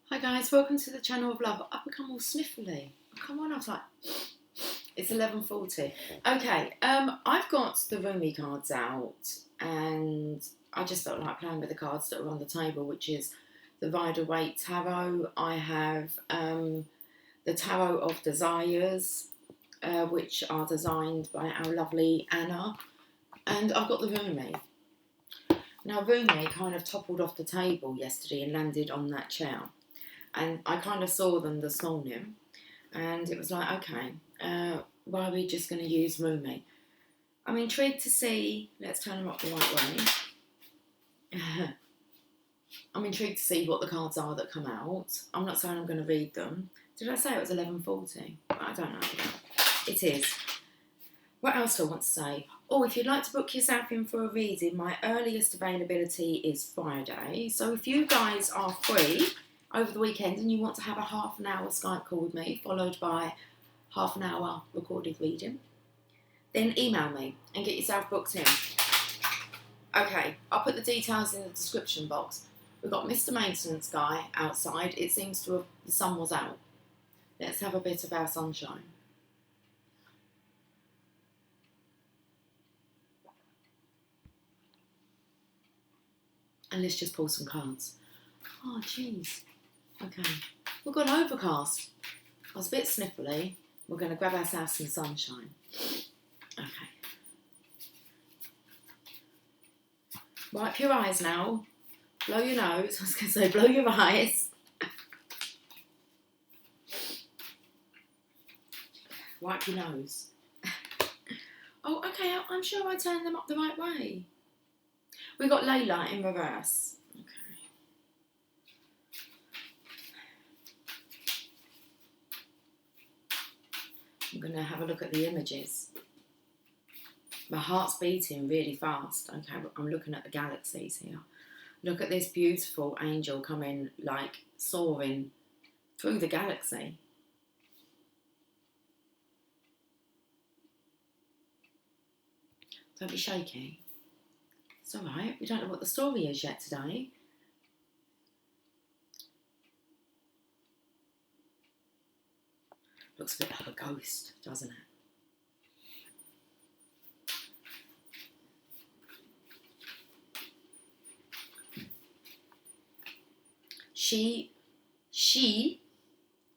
Hi guys, welcome to the channel of love. I've become all sniffly. Come on, I was like, it's 11:40. Okay, I've got the Rumi cards out, and I just felt like playing with the cards that are on the table, which is the Rider-Waite Tarot. I have the Tarot of Desires, which are designed by our lovely Anna, and I've got the Rumi. Now, Rumi kind of toppled off the table yesterday and landed on that chair. And I kind of saw them this morning, and it was like, okay, why are we just going to use Rumi? I'm intrigued to see, let's turn them up the right way. I'm intrigued to see what the cards are that come out. I'm not saying I'm going to read them. Did I say it was 11:40? I don't know. It is. What else do I want to say? Oh, if you'd like to book yourself in for a reading, my earliest availability is Friday. So if you guys are free over the weekend and you want to have a half an hour Skype call with me, followed by half an hour recorded reading, then email me and get yourself booked in. Okay, I'll put the details in the description box. We've got Mr. Maintenance Guy outside. It seems to have, the sun was out. Let's have a bit of our sunshine. And let's just pull some cards. Oh, jeez. Okay, we've got an overcast. I was a bit sniffly. We're going to grab ourselves some sunshine. Okay. Wipe your eyes now. Blow your nose. I was going to say blow your eyes. Wipe your nose. Oh, okay, I'm sure I turned them up the right way. We got Layla in reverse. Okay. I'm going to have a look at the images. My heart's beating really fast. Okay, I'm looking at the galaxies here. Look at this beautiful angel coming, like, soaring through the galaxy. Don't be shaky. It's all right. We don't know what the story is yet today. Looks a bit like a ghost, doesn't it?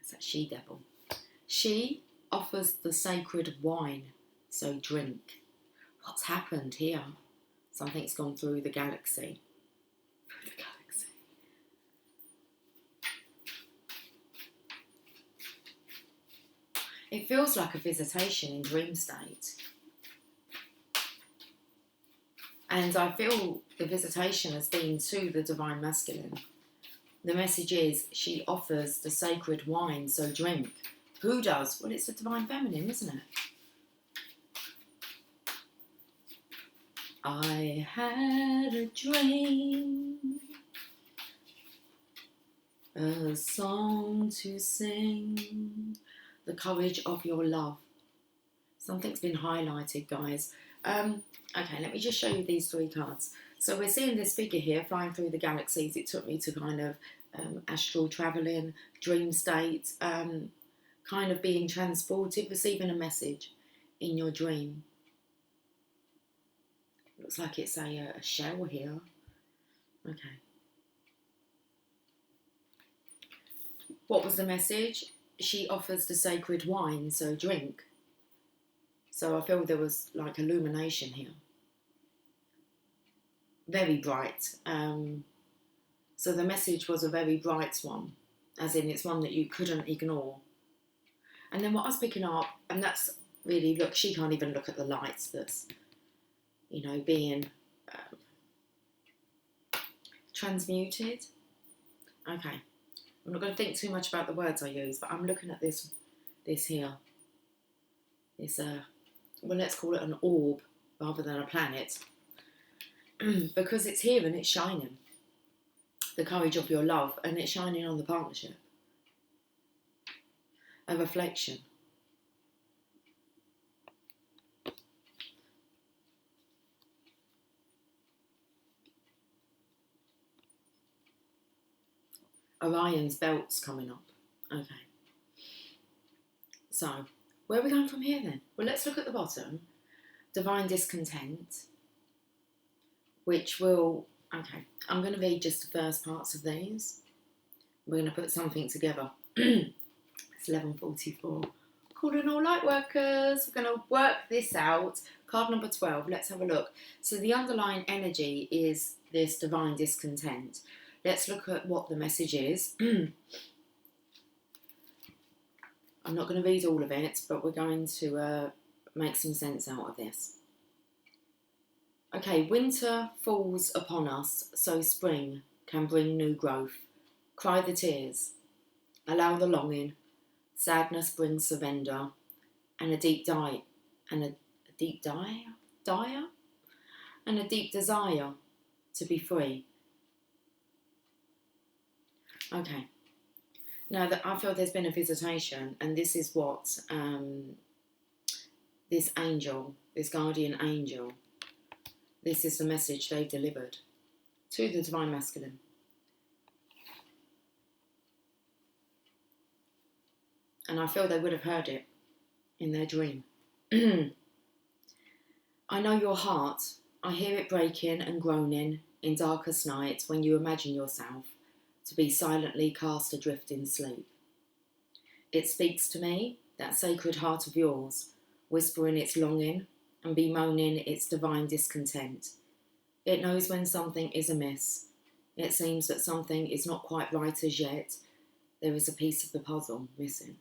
It's that she devil. She offers the sacred wine, so drink. What's happened here? Something's gone through the galaxy. Through the galaxy. It feels like a visitation in dream state. And I feel the visitation has been to the Divine Masculine. The message is, she offers the sacred wine, so drink. Who does? Well, it's the Divine Feminine, isn't it? I had a dream, a song to sing, the courage of your love. Something's been highlighted, guys. Okay, let me just show you these three cards. So we're seeing this figure here flying through the galaxies. It took me to kind of astral travelling, dream state, kind of being transported, receiving a message in your dream. Looks like it's a shell here. Okay. What was the message? She offers the sacred wine, so drink. So I feel there was like illumination here. Very bright. So the message was a very bright one, as in it's one that you couldn't ignore. And then what I was picking up, and that's really, look, she can't even look at the lights that's, you know, being transmuted. Okay. I'm not going to think too much about the words I use, but I'm looking at this here. It's well, let's call it an orb rather than a planet. Because it's here and it's shining. The courage of your love, and it's shining on the partnership. A reflection. Orion's belt's coming up. Okay. So, where are we going from here then? Well, let's look at the bottom. Divine discontent, which will... Okay, I'm going to read just the first parts of these. We're going to put something together. It's 11:44. Calling all light workers. We're going to work this out. Card number 12. Let's have a look. So the underlying energy is this divine discontent. Let's look at what the message is. I'm not going to read all of it, but we're going to make some sense out of this. Okay, winter falls upon us, so spring can bring new growth. Cry the tears, allow the longing. Sadness brings surrender, and a deep desire to be free. Okay. Now that I feel there's been a visitation, and this is what this angel, this guardian angel, this is the message they delivered to the divine masculine. And I feel they would have heard it in their dream. I know your heart. I hear it breaking and groaning in darkest nights when you imagine yourself to be silently cast adrift in sleep. It speaks to me, that sacred heart of yours, whispering its longing and bemoaning its divine discontent. It knows when something is amiss. It seems that something is not quite right as yet. There is a piece of the puzzle missing.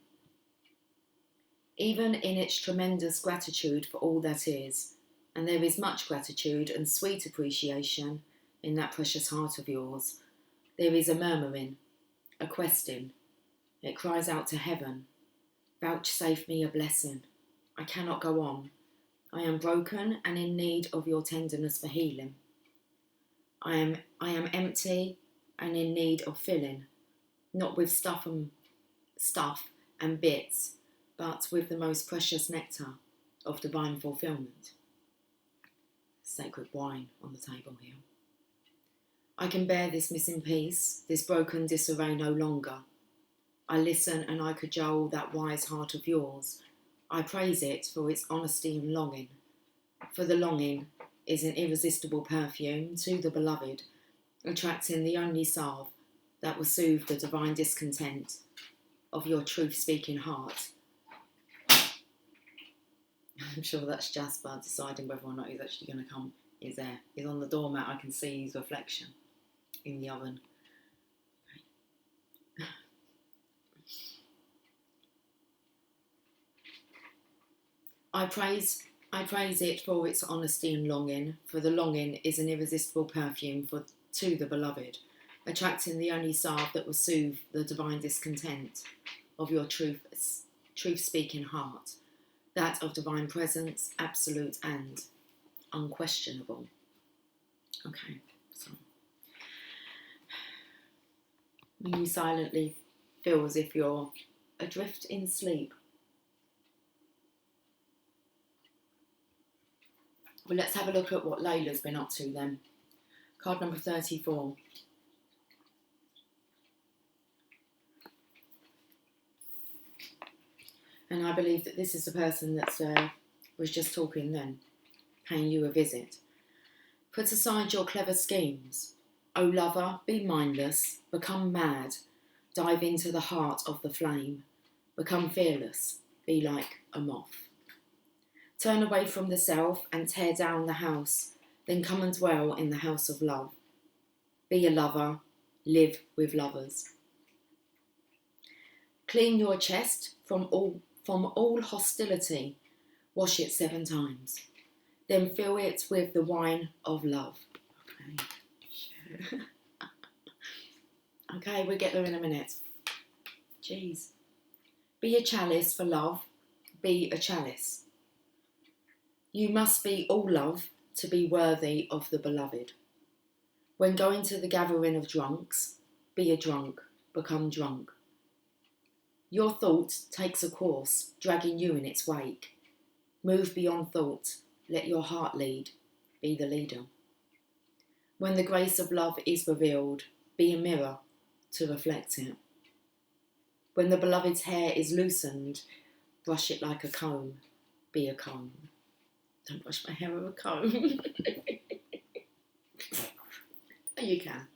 Even in its tremendous gratitude for all that is, and there is much gratitude and sweet appreciation in that precious heart of yours, there is a murmuring, a questing. It cries out to heaven, vouchsafe me a blessing. I cannot go on. I am broken and in need of your tenderness for healing. I am empty and in need of filling, not with stuff and bits, but with the most precious nectar of divine fulfillment. Sacred wine on the table here. I can bear this missing piece, this broken disarray no longer. I listen and I cajole that wise heart of yours. I praise it for its honesty and longing. For the longing is an irresistible perfume to the beloved, attracting the only salve that will soothe the divine discontent of your truth-speaking heart. I'm sure that's Jasper deciding whether or not he's actually going to come. He's there. He's on the doormat. I can see his reflection in the oven. Okay. I praise it for its honesty and longing, for the longing is an irresistible perfume to the beloved, attracting the only salve that will soothe the divine discontent of your truth-speaking heart. That of divine presence, absolute and unquestionable. Okay, so you silently feel as if you're adrift in sleep. Well, let's have a look at what Layla's been up to then. Card number 34. And I believe that this is the person that was just talking then, paying you a visit. Put aside your clever schemes. O lover, be mindless, become mad, dive into the heart of the flame, become fearless, be like a moth. Turn away from the self and tear down the house, then come and dwell in the house of love. Be a lover, live with lovers. Clean your chest from all hostility, wash it 7 times, then fill it with the wine of love. Okay, okay, we'll get there in a minute. Jeez. Be a chalice for love, be a chalice. You must be all love to be worthy of the beloved. When going to the gathering of drunks, be a drunk, become drunk. Your thought takes a course, dragging you in its wake. Move beyond thought, let your heart lead, be the leader. When the grace of love is revealed, be a mirror, to reflect it. When the beloved's hair is loosened, brush it like a comb. Be a comb. Don't brush my hair with a comb. You can.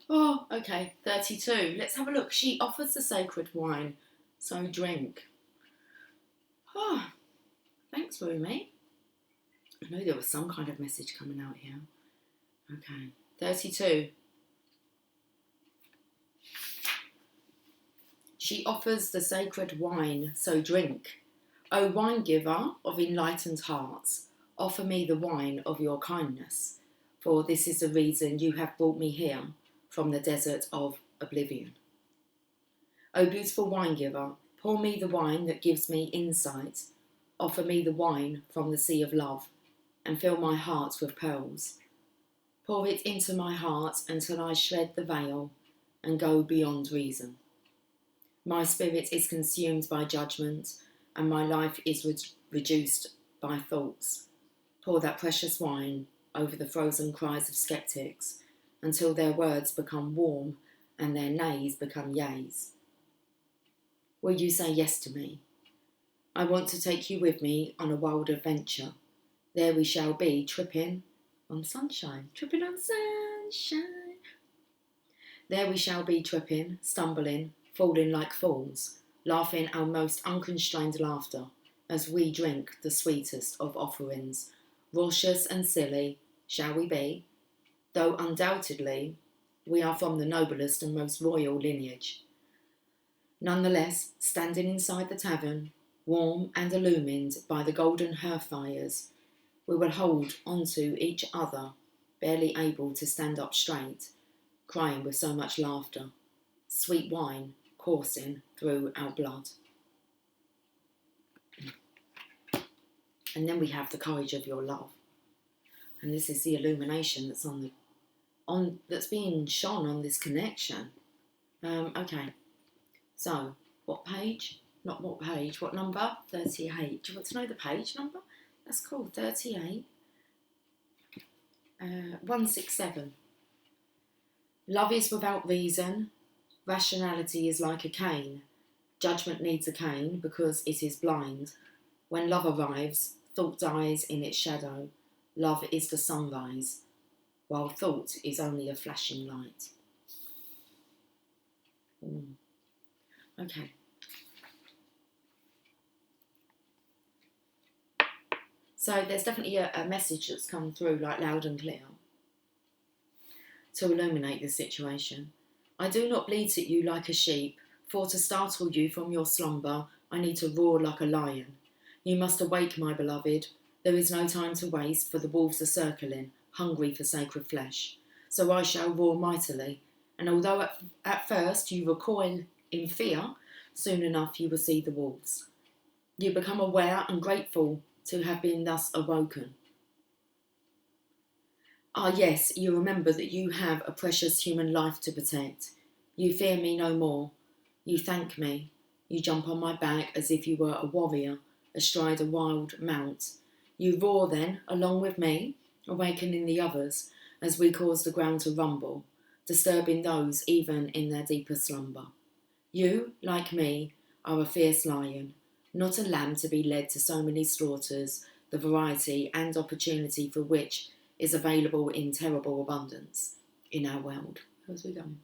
Oh, okay, 32. Let's have a look. She offers the sacred wine, so drink. Oh, thanks, Rumi. I know there was some kind of message coming out here. Okay, 32. She offers the sacred wine, so drink. O wine giver of enlightened hearts, offer me the wine of your kindness, for this is the reason you have brought me here from the desert of oblivion. O beautiful wine giver, pour me the wine that gives me insight, offer me the wine from the sea of love, and fill my heart with pearls. Pour it into my heart until I shred the veil and go beyond reason. My spirit is consumed by judgment, and my life is reduced by thoughts. Pour that precious wine over the frozen cries of skeptics until their words become warm and their nays become yays. Will you say yes to me? I want to take you with me on a wild adventure. There we shall be, tripping on sunshine. Tripping on sunshine. There we shall be, tripping, stumbling, falling like fools, laughing our most unconstrained laughter as we drink the sweetest of offerings. Raucous and silly shall we be, though undoubtedly we are from the noblest and most royal lineage. Nonetheless, standing inside the tavern, warm and illumined by the golden hearth fires, we will hold onto each other, barely able to stand up straight, crying with so much laughter, sweet wine coursing through our blood. And then we have the courage of your love. And this is the illumination that's that's being shone on this connection. Okay. So, what page? Not what page, what number? 38. Do you want to know the page number? That's cool, 38. 167. Love is without reason. Rationality is like a cane. Judgment needs a cane because it is blind. When love arrives, thought dies in its shadow. Love is the sunrise, while thought is only a flashing light. Okay. So there's definitely a message that's come through like loud and clear to illuminate the situation. I do not bleat at you like a sheep, for to startle you from your slumber, I need to roar like a lion. You must awake, my beloved. There is no time to waste, for the wolves are circling, hungry for sacred flesh. So I shall roar mightily, and although at first you recoil in fear, soon enough you will see the wolves. You become aware and grateful to have been thus awoken. Ah yes, you remember that you have a precious human life to protect. You fear me no more. You thank me. You jump on my back as if you were a warrior, astride a wild mount. You roar then, along with me, awakening the others, as we cause the ground to rumble, disturbing those even in their deeper slumber. You, like me, are a fierce lion, not a lamb to be led to so many slaughters, the variety and opportunity for which is available in terrible abundance in our world. How's we going?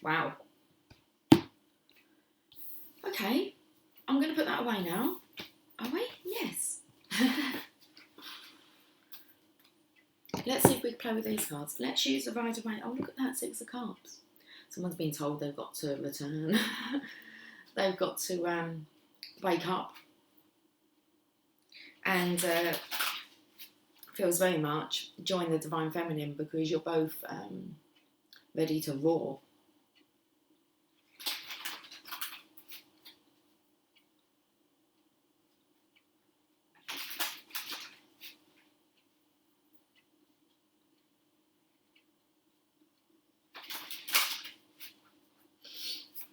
Wow. Okay, I'm going to put that away now. Are we? Yes. Let's see if we can play with these cards. Let's use the Rider Waite. Oh, look at that, 6 of Cups. Someone's been told they've got to return. They've got to wake up. And feels very much join the Divine Feminine because you're both ready to roar.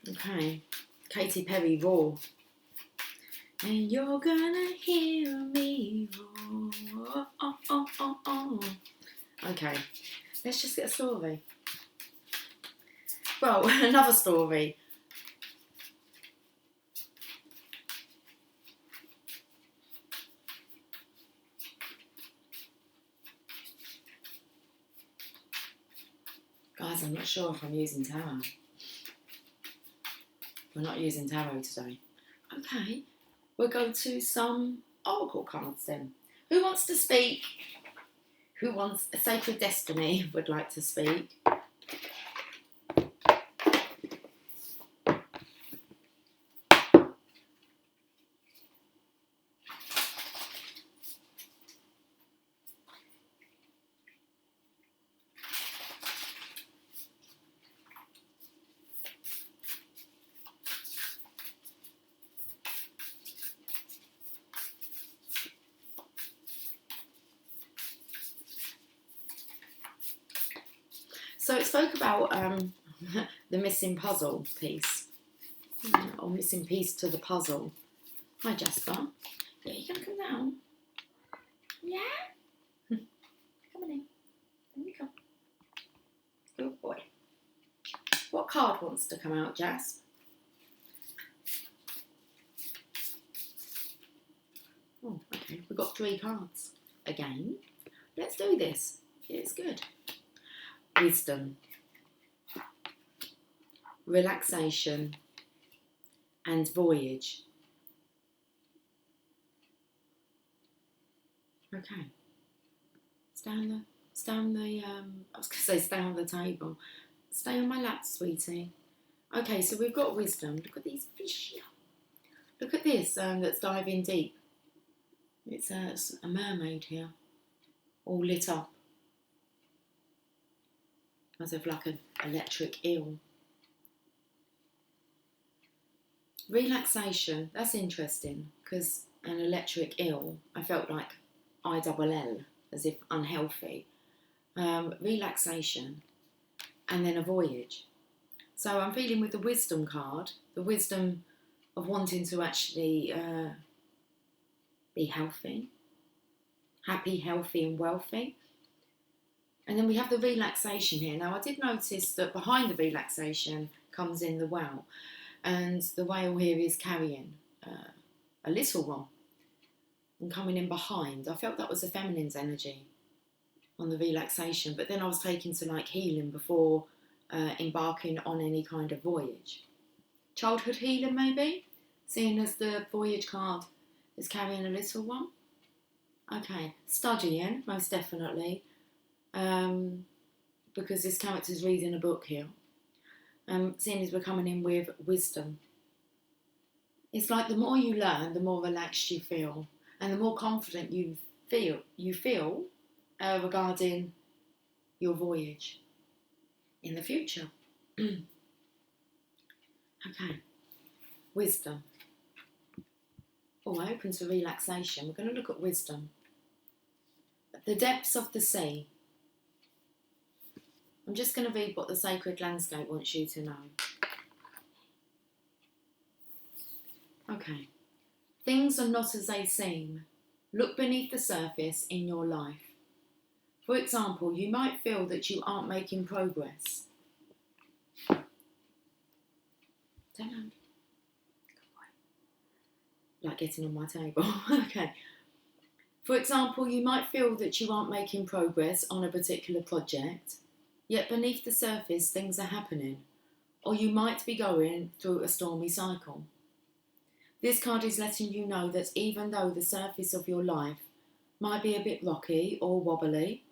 Okay, Katy Perry, Roar. and you're gonna hear me roar. Okay, let's just get a story. Well, another story. Guys, I'm not sure if I'm using tarot. We're not using tarot today. Okay, we'll go to some oracle cards then. Who wants to speak? Who wants a sacred destiny would like to speak? So it spoke about the missing puzzle piece, or missing piece to the puzzle. Hi Jasper. Yeah, you gonna come down? Yeah? Come on in. There you go. Good boy. What card wants to come out, Jas? Oh, okay. We've got 3 cards. Again. Let's do this. It's good. Wisdom, relaxation, and voyage. Okay. Stay on the, I was going to say stay on the table. Stay on my lap, sweetie. Okay, so we've got wisdom. Look at these fish here. Look at this that's diving deep. It's a mermaid here, all lit up. As if like an electric eel. Relaxation, that's interesting, because an electric eel, I felt like ILL, as if unhealthy. Relaxation, and then a voyage. So I'm feeling with the wisdom card, the wisdom of wanting to actually be healthy, happy, healthy and wealthy. And then we have the relaxation here. Now I did notice that behind the relaxation comes in the whale. And the whale here is carrying a little one and coming in behind. I felt that was the feminine's energy on the relaxation. But then I was taken to like healing before embarking on any kind of voyage. Childhood healing maybe? Seeing as the voyage card is carrying a little one. Okay, studying, most definitely. Because this character's reading a book here. Seeing as we're coming in with wisdom. It's like the more you learn, the more relaxed you feel, and the more confident you feel regarding your voyage in the future. Okay, wisdom. Oh, open to relaxation. We're going to look at wisdom. The depths of the sea. I'm just going to read what the sacred landscape wants you to know. Okay. Things are not as they seem. Look beneath the surface in your life. For example, you might feel that you aren't making progress. Don't know. Like getting on my table. Okay. For example, you might feel that you aren't making progress on a particular project. Yet beneath the surface, things are happening, or you might be going through a stormy cycle. This card is letting you know that even though the surface of your life might be a bit rocky or wobbly,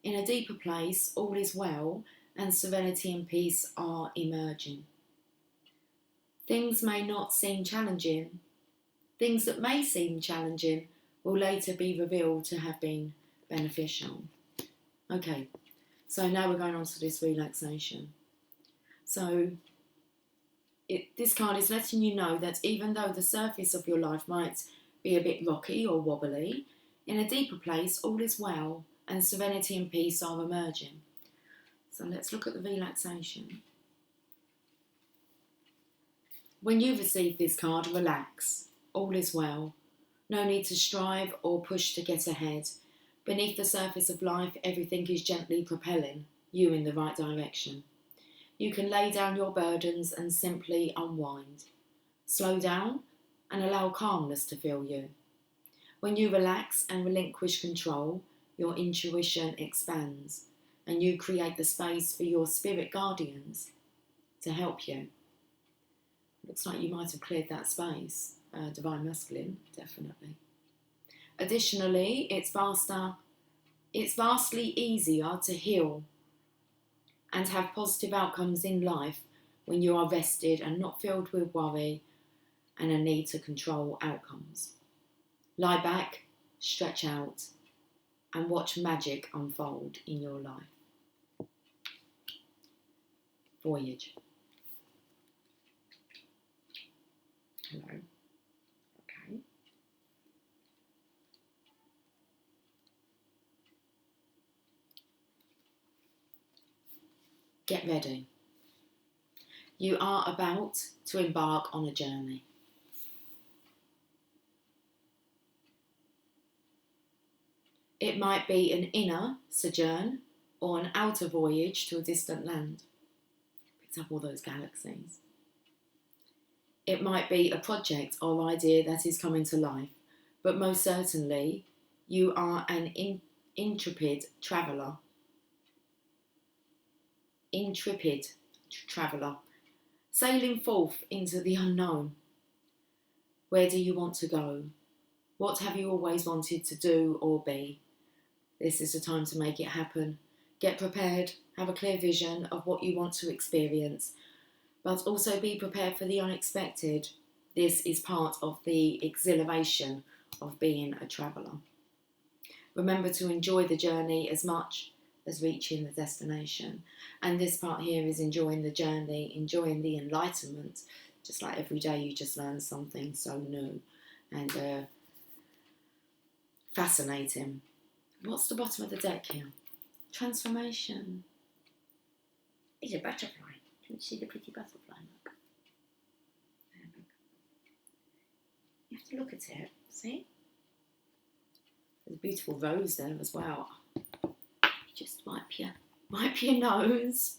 in a deeper place, all is well and serenity and peace are emerging. Things may not seem challenging. Things that may seem challenging will later be revealed to have been beneficial. Okay. So now we're going on to this relaxation. So this card is letting you know that even though the surface of your life might be a bit rocky or wobbly, in a deeper place all is well and serenity and peace are emerging. So let's look at the relaxation. When you receive this card, relax. All is well. No need to strive or push to get ahead. Beneath the surface of life, everything is gently propelling you in the right direction. You can lay down your burdens and simply unwind. Slow down and allow calmness to fill you. When you relax and relinquish control, your intuition expands and you create the space for your spirit guardians to help you. Looks like you might have cleared that space. Divine Masculine, definitely. Additionally, it's vastly easier to heal and have positive outcomes in life when you are rested and not filled with worry and a need to control outcomes. Lie back, stretch out, and watch magic unfold in your life. Voyage. Hello. Okay. Get ready. You are about to embark on a journey. It might be an inner sojourn or an outer voyage to a distant land. Picks up all those galaxies. It might be a project or idea that is coming to life, but most certainly you are an intrepid traveller. Intrepid traveller, sailing forth into the unknown. Where do you want to go? What have you always wanted to do or be? This is the time to make it happen. Get prepared, have a clear vision of what you want to experience, but also be prepared for the unexpected. This is part of the exhilaration of being a traveller. Remember to enjoy the journey as much as reaching the destination. And this part here is enjoying the journey, enjoying the enlightenment. Just like every day you just learn something so new and fascinating. What's the bottom of the deck here? Transformation. It's a butterfly. Can you see the pretty butterfly? Look. There, look. You have to look at it. See? There's a beautiful rose there as well. Just wipe your nose.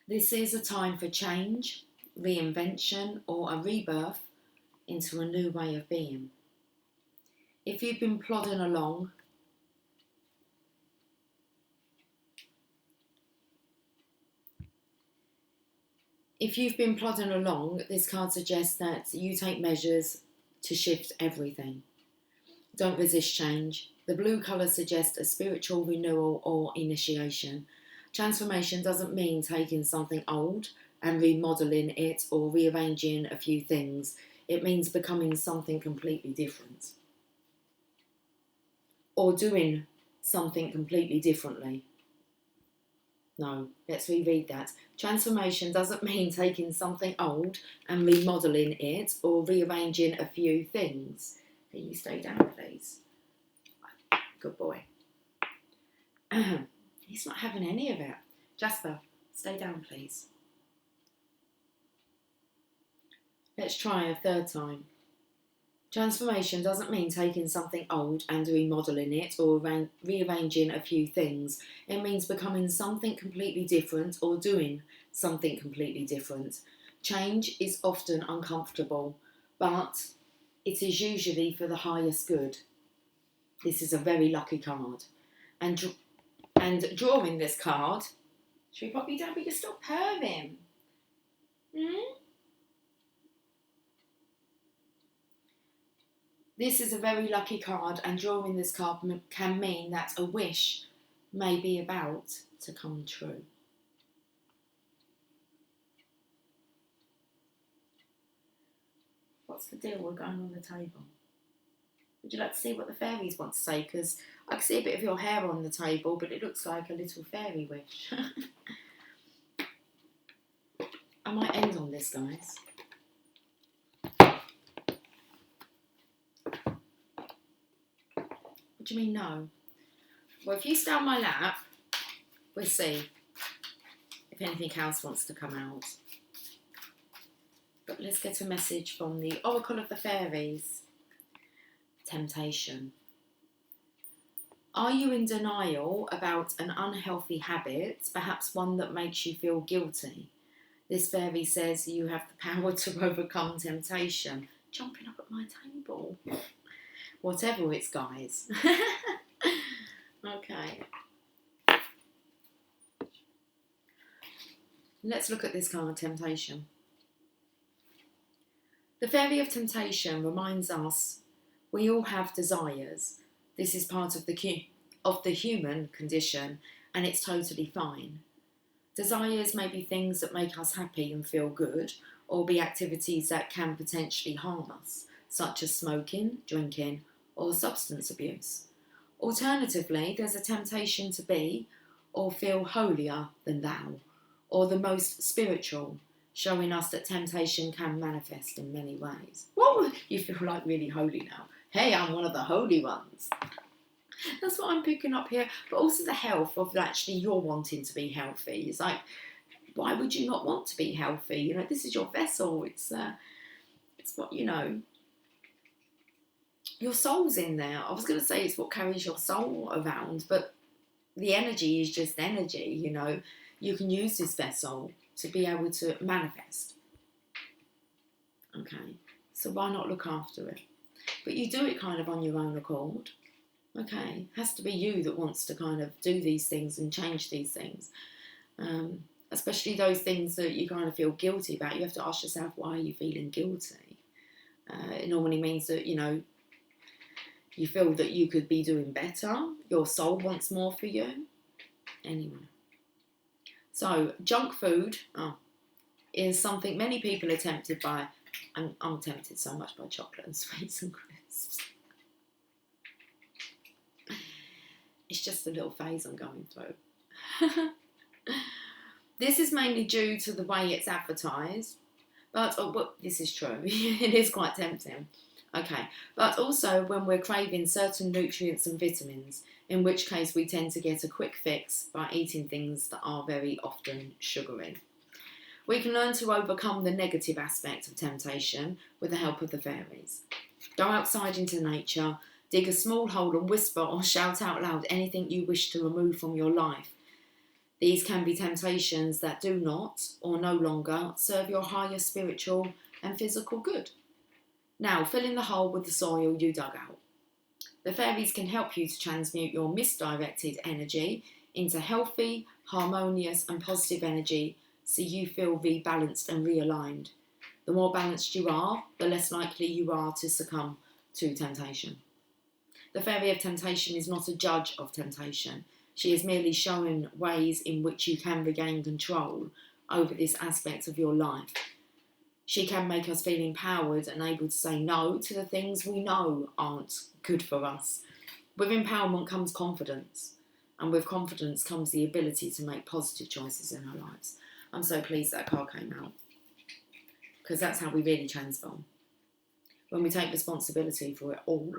This is a time for change, reinvention, or a rebirth into a new way of being. If you've been plodding along, this card suggests that you take measures to shift everything. Don't resist change. The blue colour suggests a spiritual renewal or initiation. Transformation doesn't mean taking something old and remodelling it or rearranging a few things. It means becoming something completely different. Or doing something completely differently. No, let's reread that. Transformation doesn't mean taking something old and remodelling it or rearranging a few things. Can you stay down, please? Good boy. He's not having any of it. Jasper, stay down, please. Let's try a third time. Transformation doesn't mean taking something old and remodelling it or rearranging a few things. It means becoming something completely different or doing something completely different. Change is often uncomfortable, but it is usually for the highest good. This is a very lucky card. And drawing this card, should we pop you down? But you stop purring. This is a very lucky card, and drawing this card can mean that a wish may be about to come true. What's the deal? We're going on the table. Would you like to see what the fairies want to say? Because I can see a bit of your hair on the table, but it looks like a little fairy wish. I might end on this, guys. What do you mean no? Well, if you stay on my lap, we'll see if anything else wants to come out. But let's get a message from the Oracle of the Fairies. Temptation. Are you in denial about an unhealthy habit, perhaps one that makes you feel guilty? This fairy says you have the power to overcome temptation. Jumping up at my table. Whatever it's, guys. Okay. Let's look at this card, Temptation. The Fairy of Temptation reminds us we all have desires. This is part of the human condition, and it's totally fine. Desires may be things that make us happy and feel good, or be activities that can potentially harm us, such as smoking, drinking, or substance abuse. Alternatively, there's a temptation to be or feel holier than thou, or the most spiritual, showing us that temptation can manifest in many ways. Whoa, you feel like really holy now. Hey, I'm one of the holy ones. That's what I'm picking up here. But also the health of actually you're wanting to be healthy. It's like, why would you not want to be healthy? You know, this is your vessel. It's what, you know, your soul's in there. I was going to say it's what carries your soul around, but the energy is just energy, you know. You can use this vessel to be able to manifest. Okay, so why not look after it? But you do it kind of on your own accord. Okay, it has to be you that wants to kind of do these things and change these things. Especially those things that you kind of feel guilty about. You have to ask yourself, why are you feeling guilty? It normally means that, you know, you feel that you could be doing better. Your soul wants more for you. Anyway. So, junk food is something many people are tempted by. I'm tempted so much by chocolate and sweets and crisps. It's just a little phase I'm going through. This is mainly due to the way it's advertised. But, well, this is true. It is quite tempting. Okay, but also when we're craving certain nutrients and vitamins, in which case we tend to get a quick fix by eating things that are very often sugary. We can learn to overcome the negative aspect of temptation with the help of the fairies. Go outside into nature, dig a small hole and whisper or shout out loud anything you wish to remove from your life. These can be temptations that do not or no longer serve your higher spiritual and physical good. Now, fill in the hole with the soil you dug out. The fairies can help you to transmute your misdirected energy into healthy, harmonious and positive energy so you feel rebalanced and realigned. The more balanced you are, the less likely you are to succumb to temptation. The Fairy of Temptation is not a judge of temptation. She is merely showing ways in which you can regain control over this aspect of your life. She can make us feel empowered and able to say no to the things we know aren't good for us. With empowerment comes confidence, and with confidence comes the ability to make positive choices in our lives. I'm so pleased that card came out, because that's how we really transform, when we take responsibility for it all.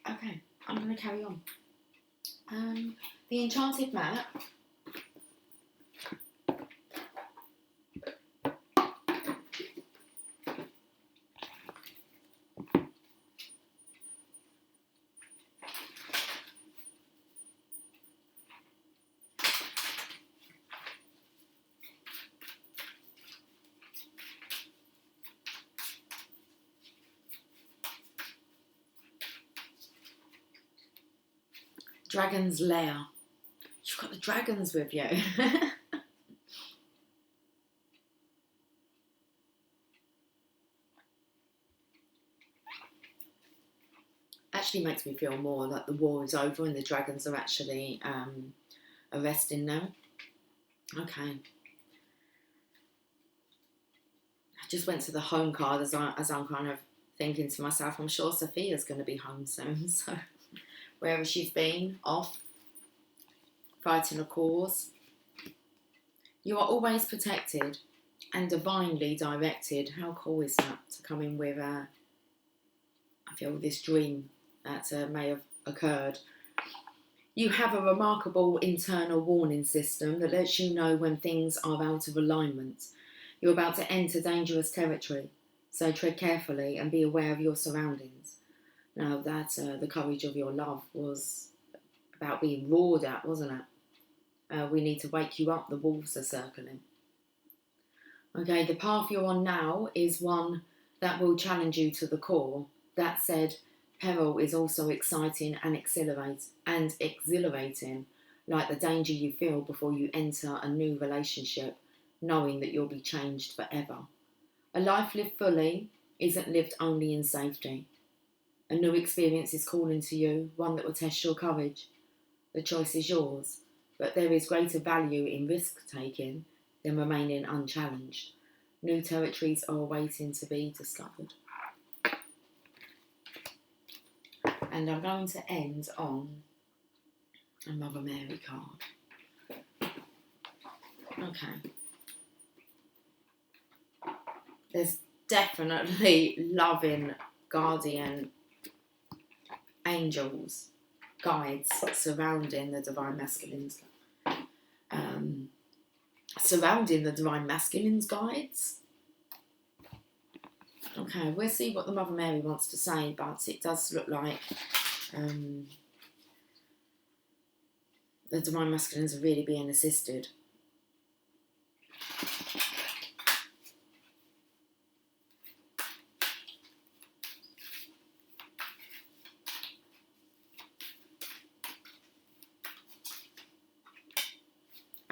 Okay, I'm going to carry on. The Enchanted Map. Dragon's Lair. You've got the dragons with you. Actually makes me feel more like the war is over and the dragons are actually arresting now. Okay. I just went to the home card as I'm kind of thinking to myself, I'm sure Sophia's going to be home soon, so wherever she's been, off, fighting a cause. You are always protected and divinely directed. How cool is that, to come in with, I feel, this dream that may have occurred. You have a remarkable internal warning system that lets you know when things are out of alignment. You're about to enter dangerous territory, so tread carefully and be aware of your surroundings. Now that the courage of your love was about being roared at, wasn't it? We need to wake you up, the wolves are circling. Okay, the path you're on now is one that will challenge you to the core. That said, peril is also exciting and exhilarating, like the danger you feel before you enter a new relationship, knowing that you'll be changed forever. A life lived fully isn't lived only in safety. A new experience is calling to you, one that will test your courage. The choice is yours, but there is greater value in risk-taking than remaining unchallenged. New territories are awaiting to be discovered. And I'm going to end on a Mother Mary card. Okay. There's definitely loving guardian angels, guides surrounding the divine masculines. Surrounding the divine masculines guides. Okay, we'll see what the Mother Mary wants to say, but it does look like the divine masculines are really being assisted.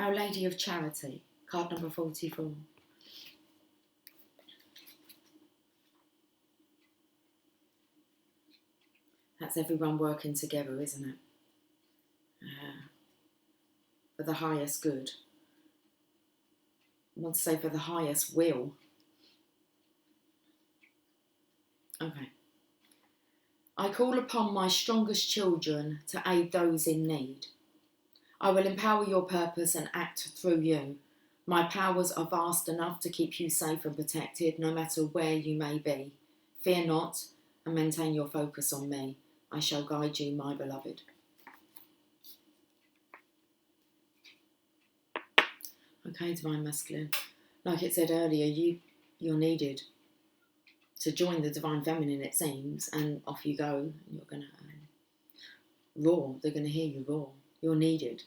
Our Lady of Charity, card number 44. That's everyone working together, isn't it? For the highest good. I want to say for the highest will. Okay. I call upon my strongest children to aid those in need. I will empower your purpose and act through you. My powers are vast enough to keep you safe and protected, no matter where you may be. Fear not, and maintain your focus on me. I shall guide you, my beloved. Okay, Divine Masculine. Like it said earlier, you're needed to join the Divine Feminine, it seems, and off you go. You're going to roar. They're going to hear you roar. You're needed.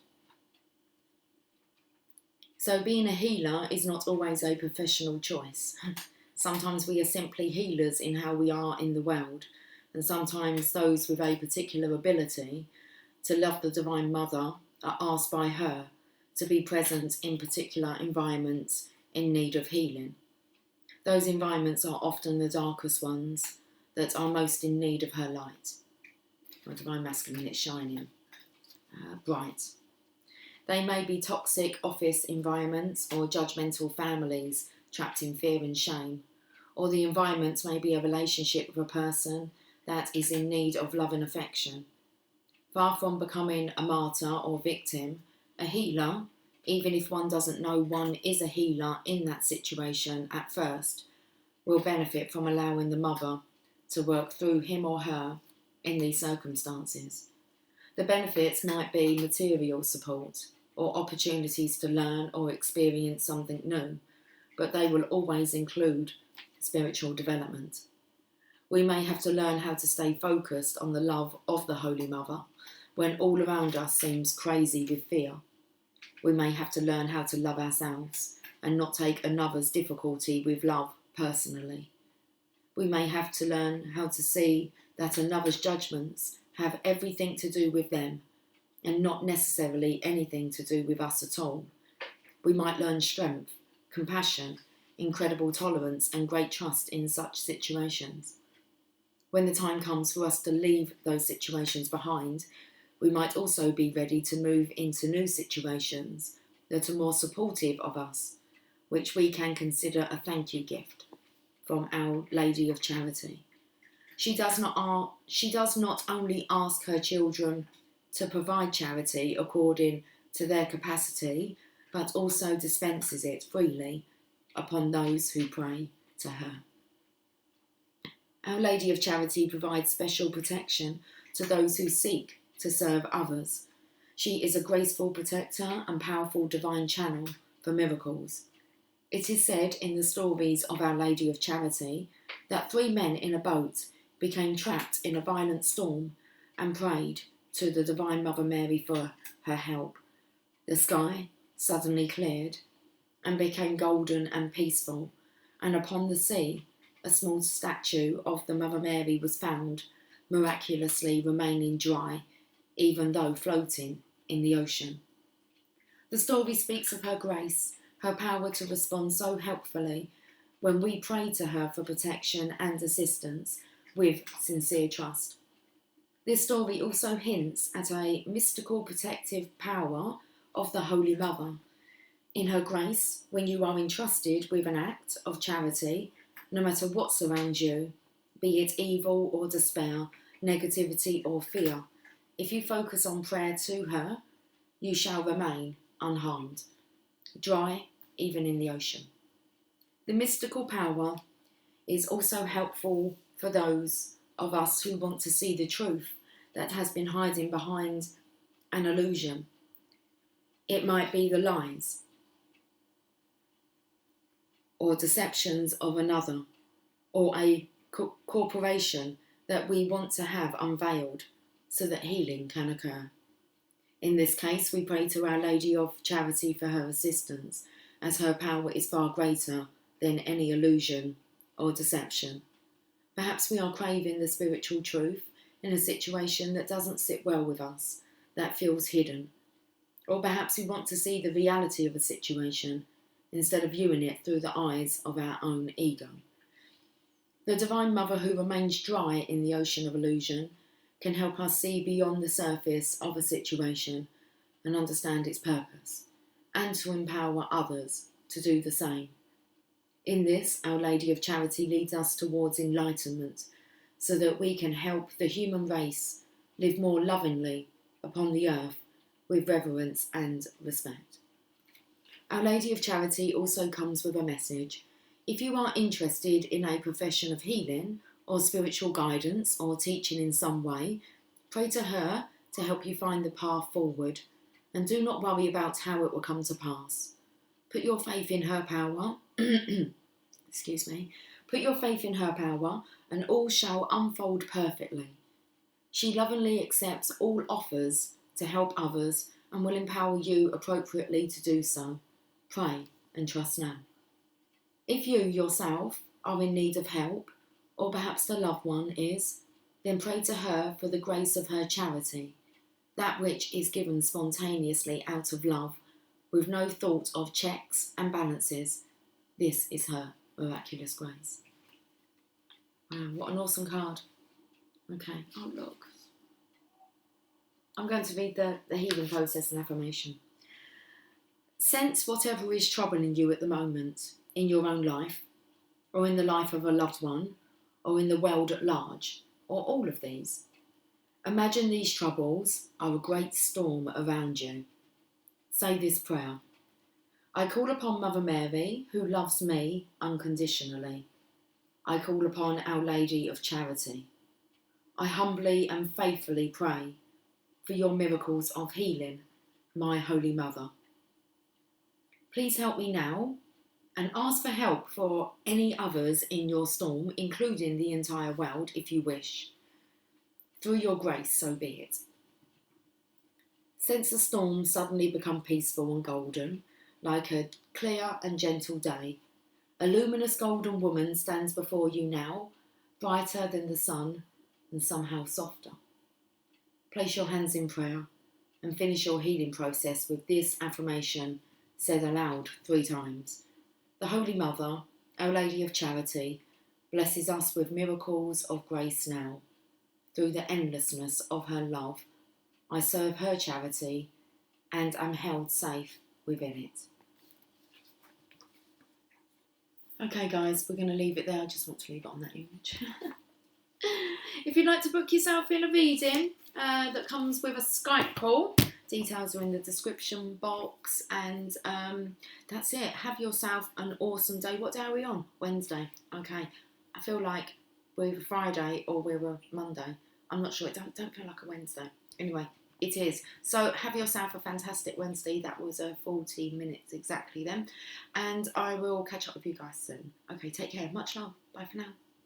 So being a healer is not always a professional choice. Sometimes we are simply healers in how we are in the world, and sometimes those with a particular ability to love the Divine Mother are asked by her to be present in particular environments in need of healing. Those environments are often the darkest ones that are most in need of her light. My Divine Masculine, it's shining bright. They may be toxic office environments or judgmental families trapped in fear and shame, or the environment may be a relationship with a person that is in need of love and affection. Far from becoming a martyr or victim, a healer, even if one doesn't know one is a healer in that situation at first, will benefit from allowing the mother to work through him or her in these circumstances. The benefits might be material support or opportunities to learn or experience something new, but they will always include spiritual development. We may have to learn how to stay focused on the love of the Holy Mother when all around us seems crazy with fear. We may have to learn how to love ourselves and not take another's difficulty with love personally. We may have to learn how to see that another's judgments have everything to do with them and not necessarily anything to do with us at all. We might learn strength, compassion, incredible tolerance and great trust in such situations. When the time comes for us to leave those situations behind, we might also be ready to move into new situations that are more supportive of us, which we can consider a thank you gift from Our Lady of Charity. She does not only ask her children to provide charity according to their capacity, but also dispenses it freely upon those who pray to her. Our Lady of Charity provides special protection to those who seek to serve others. She is a graceful protector and powerful divine channel for miracles. It is said in the stories of Our Lady of Charity that 3 men in a boat became trapped in a violent storm and prayed to the Divine Mother Mary for her help. The sky suddenly cleared and became golden and peaceful, and upon the sea a small statue of the Mother Mary was found, miraculously remaining dry, even though floating in the ocean. The story speaks of her grace, her power to respond so helpfully when we pray to her for protection and assistance with sincere trust. This story also hints at a mystical protective power of the Holy Mother. In her grace, when you are entrusted with an act of charity, no matter what surrounds you, be it evil or despair, negativity or fear, if you focus on prayer to her, you shall remain unharmed, dry even in the ocean. The mystical power is also helpful for those of us who want to see the truth that has been hiding behind an illusion. It might be the lies or deceptions of another, or a corporation that we want to have unveiled so that healing can occur. In this case, we pray to Our Lady of Charity for her assistance, as her power is far greater than any illusion or deception. Perhaps we are craving the spiritual truth in a situation that doesn't sit well with us, that feels hidden. Or perhaps we want to see the reality of a situation instead of viewing it through the eyes of our own ego. The Divine Mother who remains dry in the ocean of illusion can help us see beyond the surface of a situation and understand its purpose, and to empower others to do the same. In this, Our Lady of Charity leads us towards enlightenment so that we can help the human race live more lovingly upon the earth with reverence and respect. Our Lady of Charity also comes with a message. If you are interested in a profession of healing or spiritual guidance or teaching in some way, pray to her to help you find the path forward, and do not worry about how it will come to pass. Put your faith in her power, put your faith in her power, and all shall unfold perfectly. She lovingly accepts all offers to help others and will empower you appropriately to do so. Pray and trust now. If you yourself are in need of help, or perhaps the loved one is, then pray to her for the grace of her charity, that which is given spontaneously out of love, with no thought of checks and balances. This is her miraculous grace. Wow, what an awesome card. Okay, oh look. I'm going to read the healing process and affirmation. Sense whatever is troubling you at the moment in your own life, or in the life of a loved one, or in the world at large, or all of these. Imagine these troubles are a great storm around you. Say this prayer. I call upon Mother Mary, who loves me unconditionally. I call upon Our Lady of Charity. I humbly and faithfully pray for your miracles of healing, my Holy Mother. Please help me now, and ask for help for any others in your storm, including the entire world, if you wish. Through your grace, so be it. Sense the storm suddenly become peaceful and golden, like a clear and gentle day. A luminous golden woman stands before you now, brighter than the sun and somehow softer. Place your hands in prayer and finish your healing process with this affirmation said aloud 3 times. The Holy Mother, Our Lady of Charity, blesses us with miracles of grace now. Through the endlessness of her love, I serve her charity and am held safe within it. Okay guys, we're going to leave it there. I just want to leave it on that image. If you'd like to book yourself in a reading that comes with a Skype call, details are in the description box, and that's it. Have yourself an awesome day. What day are we on? Wednesday. Okay. I feel like we're either Friday or we're Monday. I'm not sure. It don't feel like a Wednesday. Anyway, it is. So have yourself a fantastic Wednesday. That was 40 minutes exactly then. And I will catch up with you guys soon. Okay, take care. Much love. Bye for now.